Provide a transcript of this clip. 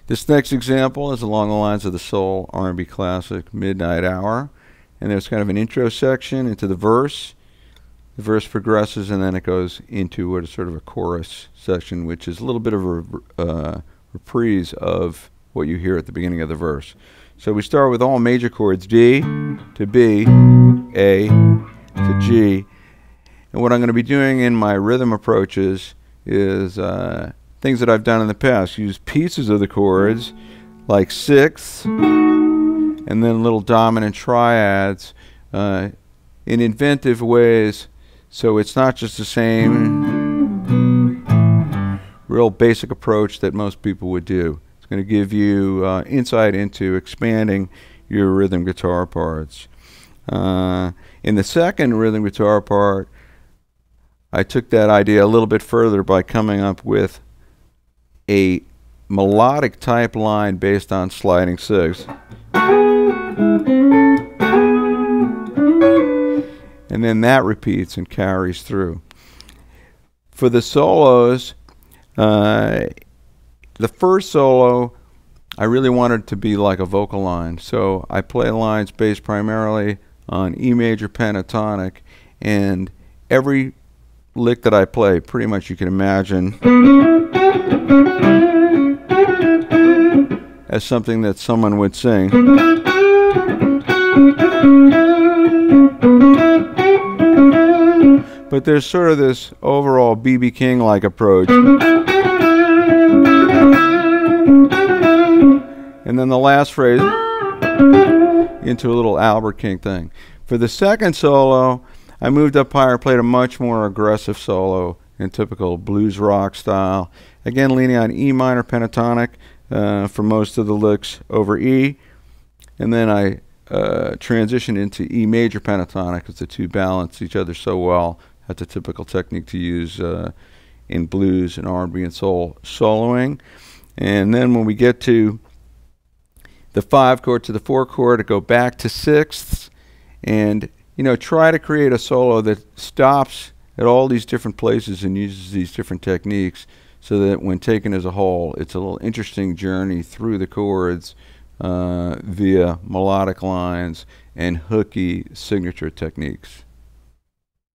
This next example is along the lines of the soul R&B classic Midnight Hour, and there's kind of an intro section into the verse. The verse progresses and then it goes into what is sort of a chorus section, which is a little bit of a reprise of what you hear at the beginning of the verse. So we start with all major chords, D to B, A to G. And what I'm going to be doing in my rhythm approaches is things that I've done in the past. Use pieces of the chords like sixths and then little dominant triads in inventive ways, so it's not just the same real basic approach that most people would do. It's going to give you insight into expanding your rhythm guitar parts. In the second rhythm guitar part, I took that idea a little bit further by coming up with a melodic type line based on sliding sixths. And then that repeats and carries through. For the solos, the first solo, I really wanted to be like a vocal line. So I play lines based primarily on E major pentatonic, and every lick that I play, pretty much you can imagine as something that someone would sing. But there's sort of this overall B.B. King-like approach. And then the last phrase into a little Albert King thing. For the second solo, I moved up higher, played a much more aggressive solo in typical blues rock style. Again, leaning on E minor pentatonic for most of the licks over E. And then I transitioned into E major pentatonic because the two balance each other so well. That's a typical technique to use in blues and R&B and soul soloing. And then when we get to the 5 chord to the 4 chord, I go back to sixths and try to create a solo that stops at all these different places and uses these different techniques so that when taken as a whole, it's a little interesting journey through the chords via melodic lines and hooky signature techniques.